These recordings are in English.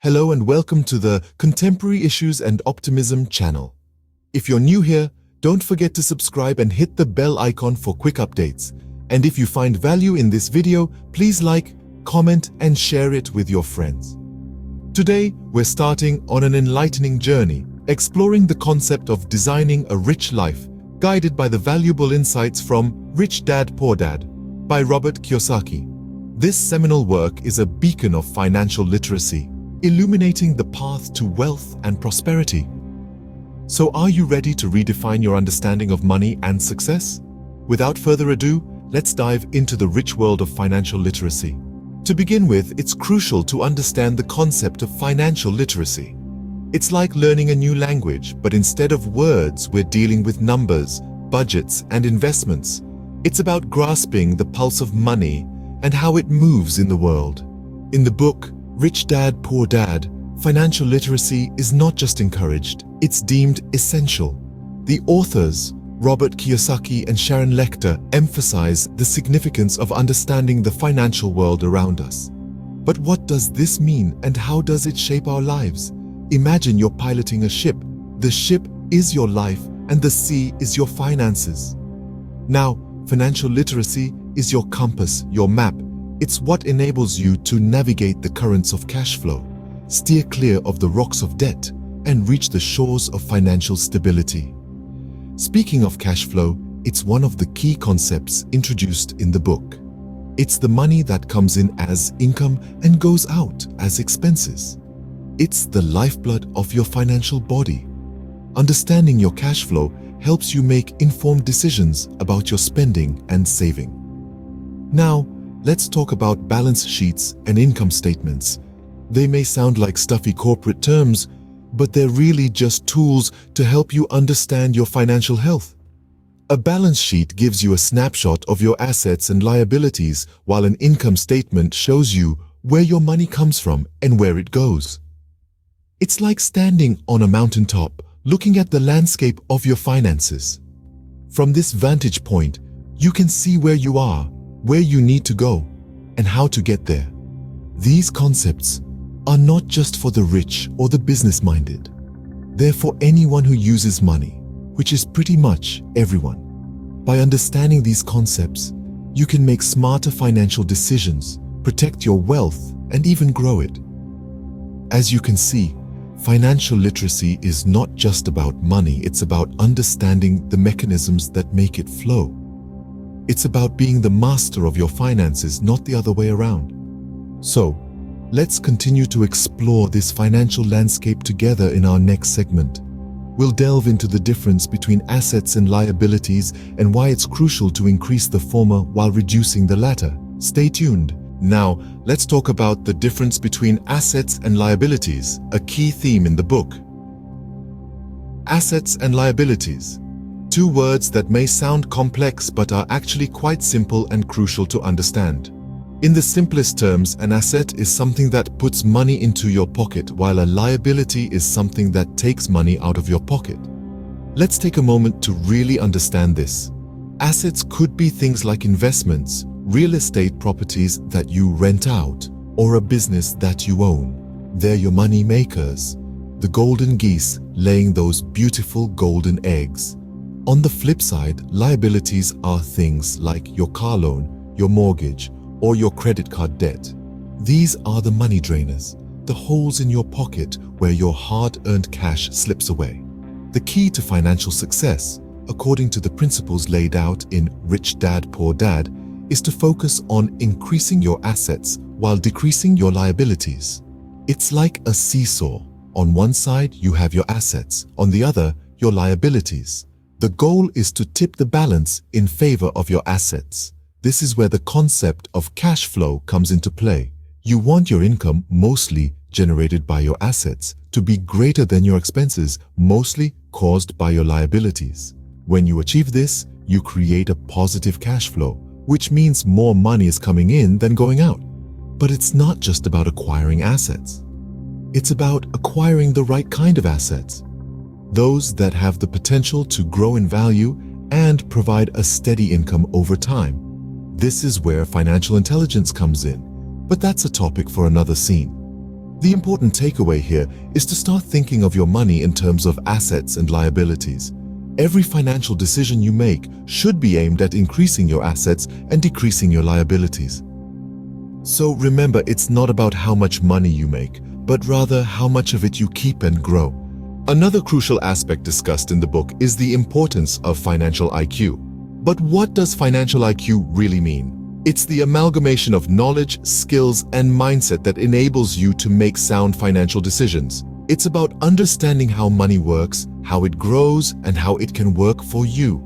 Hello and welcome to the Contemporary Issues and Optimism channel. If you're new here, don't forget to subscribe and hit the bell icon for quick updates. And if you find value in this video, please like, comment, and share it with your friends. Today, we're starting on an enlightening journey, exploring the concept of designing a rich life, guided by the valuable insights from Rich Dad, Poor Dad by Robert Kiyosaki. This seminal work is a beacon of financial literacy, illuminating the path to wealth and prosperity. So are you ready to redefine your understanding of money and success? Without further ado, let's dive into the rich world of financial literacy. To begin with, it's crucial to understand the concept of financial literacy. It's like learning a new language, but instead of words, we're dealing with numbers, budgets, and investments. It's about grasping the pulse of money and how it moves in the world. In the book, Rich Dad, Poor Dad, financial literacy is not just encouraged, it's deemed essential. The authors, Robert Kiyosaki and Sharon Lechter, emphasize the significance of understanding the financial world around us. But what does this mean and how does it shape our lives? Imagine you're piloting a ship. The ship is your life and the sea is your finances. Now, financial literacy is your compass, your map. It's what enables you to navigate the currents of cash flow, steer clear of the rocks of debt, and reach the shores of financial stability. Speaking of cash flow, it's one of the key concepts introduced in the book. It's the money that comes in as income and goes out as expenses. It's the lifeblood of your financial body. Understanding your cash flow helps you make informed decisions about your spending and saving. Now, let's talk about balance sheets and income statements. They may sound like stuffy corporate terms, but they're really just tools to help you understand your financial health. A balance sheet gives you a snapshot of your assets and liabilities, while an income statement shows you where your money comes from and where it goes. It's like standing on a mountaintop, looking at the landscape of your finances. From this vantage point, you can see where you are, where you need to go, and how to get there. These concepts are not just for the rich or the business-minded. They're for anyone who uses money, which is pretty much everyone. By understanding these concepts, you can make smarter financial decisions, protect your wealth, and even grow it. As you can see, financial literacy is not just about money, it's about understanding the mechanisms that make it flow. It's about being the master of your finances, not the other way around. So, let's continue to explore this financial landscape together in our next segment. We'll delve into the difference between assets and liabilities and why it's crucial to increase the former while reducing the latter. Stay tuned. Now, let's talk about the difference between assets and liabilities, a key theme in the book. Assets and liabilities. Two words that may sound complex but are actually quite simple and crucial to understand. In the simplest terms, an asset is something that puts money into your pocket, while a liability is something that takes money out of your pocket. Let's take a moment to really understand this. Assets could be things like investments, real estate properties that you rent out, or a business that you own. They're your money makers, the golden geese laying those beautiful golden eggs. On the flip side, liabilities are things like your car loan, your mortgage, or your credit card debt. These are the money drainers, the holes in your pocket where your hard-earned cash slips away. The key to financial success, according to the principles laid out in Rich Dad, Poor Dad, is to focus on increasing your assets while decreasing your liabilities. It's like a seesaw. On one side, you have your assets, on the other, your liabilities. The goal is to tip the balance in favor of your assets. This is where the concept of cash flow comes into play. You want your income, mostly generated by your assets, to be greater than your expenses, mostly caused by your liabilities. When you achieve this, you create a positive cash flow, which means more money is coming in than going out. But it's not just about acquiring assets. It's about acquiring the right kind of assets. Those that have the potential to grow in value and provide a steady income over time. This is where financial intelligence comes in, but that's a topic for another scene. The important takeaway here is to start thinking of your money in terms of assets and liabilities. Every financial decision you make should be aimed at increasing your assets and decreasing your liabilities. So remember, it's not about how much money you make, but rather how much of it you keep and grow. Another crucial aspect discussed in the book is the importance of financial IQ. But what does financial IQ really mean? It's the amalgamation of knowledge, skills, and mindset that enables you to make sound financial decisions. It's about understanding how money works, how it grows, and how it can work for you.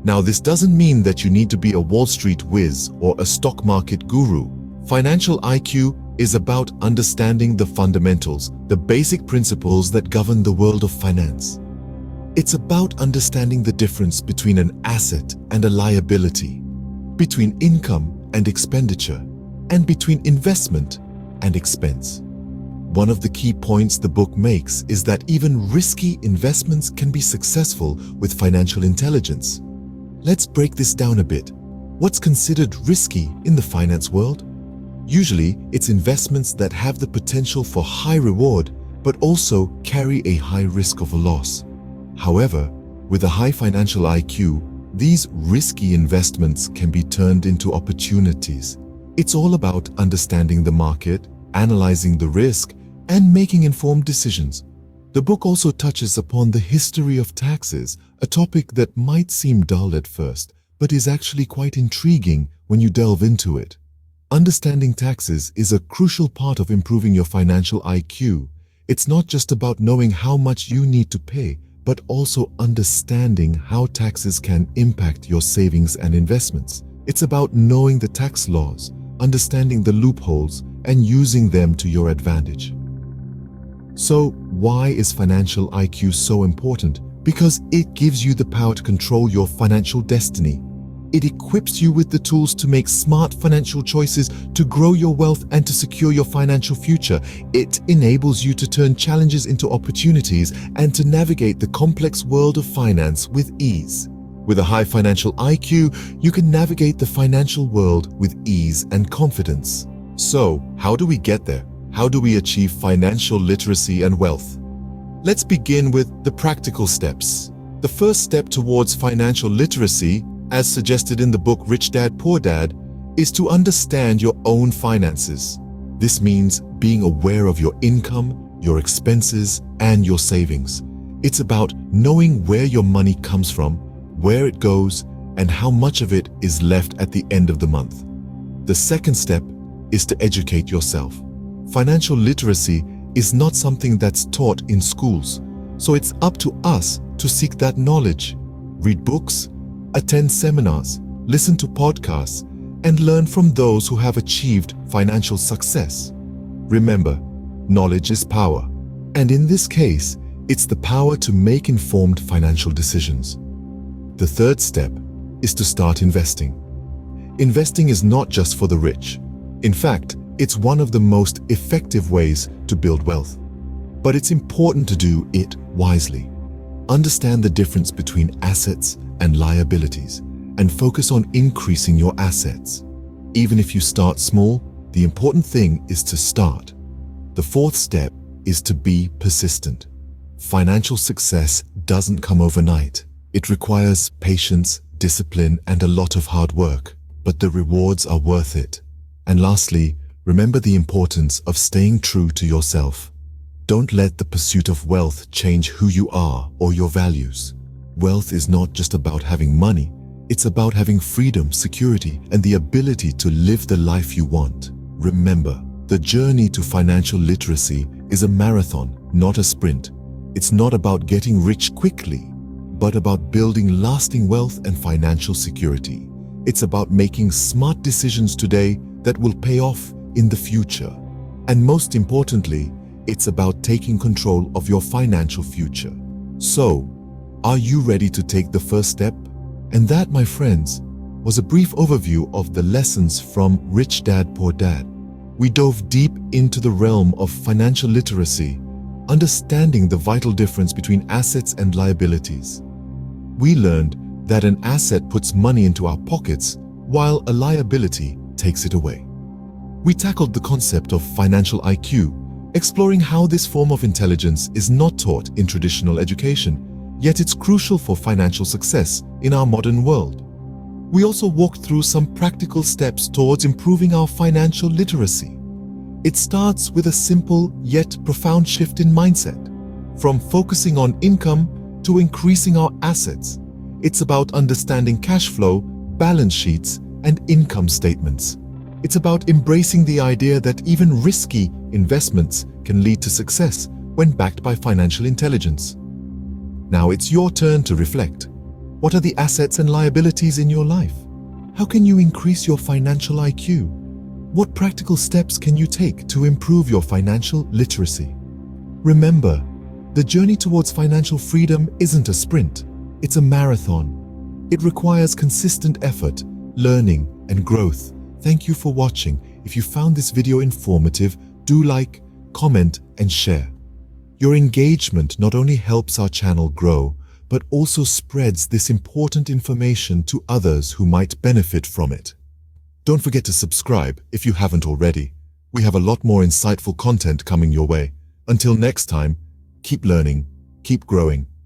Now, this doesn't mean that you need to be a Wall Street whiz or a stock market guru. Financial IQ is about understanding the fundamentals, the basic principles that govern the world of finance. It's about understanding the difference between an asset and a liability, between income and expenditure, and between investment and expense. One of the key points the book makes is that even risky investments can be successful with financial intelligence. Let's break this down a bit. What's considered risky in the finance world? Usually, it's investments that have the potential for high reward, but also carry a high risk of a loss. However, with a high financial IQ, these risky investments can be turned into opportunities. It's all about understanding the market, analyzing the risk, and making informed decisions. The book also touches upon the history of taxes, a topic that might seem dull at first, but is actually quite intriguing when you delve into it. Understanding taxes is a crucial part of improving your financial IQ. It's not just about knowing how much you need to pay, but also understanding how taxes can impact your savings and investments. It's about knowing the tax laws, understanding the loopholes, and using them to your advantage. So, why is financial IQ so important? Because it gives you the power to control your financial destiny. It equips you with the tools to make smart financial choices, to grow your wealth, and to secure your financial future. It enables you to turn challenges into opportunities and to navigate the complex world of finance with ease. With a high financial IQ, you can navigate the financial world with ease and confidence. So, how do we get there? How do we achieve financial literacy and wealth? Let's begin with the practical steps. The first step towards financial literacy, as suggested in the book Rich Dad, Poor Dad, is to understand your own finances. This means being aware of your income, your expenses, and your savings. It's about knowing where your money comes from, where it goes, and how much of it is left at the end of the month. The second step is to educate yourself. Financial literacy is not something that's taught in schools, so it's up to us to seek that knowledge. Read books, attend seminars, listen to podcasts, and learn from those who have achieved financial success. Remember, knowledge is power, and in this case, it's the power to make informed financial decisions. The third step is to start investing. Investing is not just for the rich. In fact, it's one of the most effective ways to build wealth. But it's important to do it wisely. Understand the difference between assets and liabilities, and focus on increasing your assets. Even if you start small, the important thing is to start. The fourth step is to be persistent. Financial success doesn't come overnight. It requires patience, discipline, and a lot of hard work, but the rewards are worth it. And lastly, remember the importance of staying true to yourself. Don't let the pursuit of wealth change who you are or your values. Wealth is not just about having money. It's about having freedom, security, and the ability to live the life you want. Remember, the journey to financial literacy is a marathon, not a sprint. It's not about getting rich quickly, but about building lasting wealth and financial security. It's about making smart decisions today that will pay off in the future. And most importantly, it's about taking control of your financial future. So, are you ready to take the first step? And that, my friends, was a brief overview of the lessons from Rich Dad, Poor Dad. We dove deep into the realm of financial literacy, understanding the vital difference between assets and liabilities. We learned that an asset puts money into our pockets, while a liability takes it away. We tackled the concept of financial IQ, exploring how this form of intelligence is not taught in traditional education, yet it's crucial for financial success in our modern world. We also walked through some practical steps towards improving our financial literacy. It starts with a simple yet profound shift in mindset. From focusing on income to increasing our assets, it's about understanding cash flow, balance sheets, and income statements. It's about embracing the idea that even risky investments can lead to success when backed by financial intelligence. Now it's your turn to reflect. What are the assets and liabilities in your life? How can you increase your financial IQ? What practical steps can you take to improve your financial literacy? Remember, the journey towards financial freedom isn't a sprint, it's a marathon. It requires consistent effort, learning, and growth. Thank you for watching. If you found this video informative, do like, comment, and share. Your engagement not only helps our channel grow, but also spreads this important information to others who might benefit from it. Don't forget to subscribe if you haven't already. We have a lot more insightful content coming your way. Until next time, keep learning, keep growing,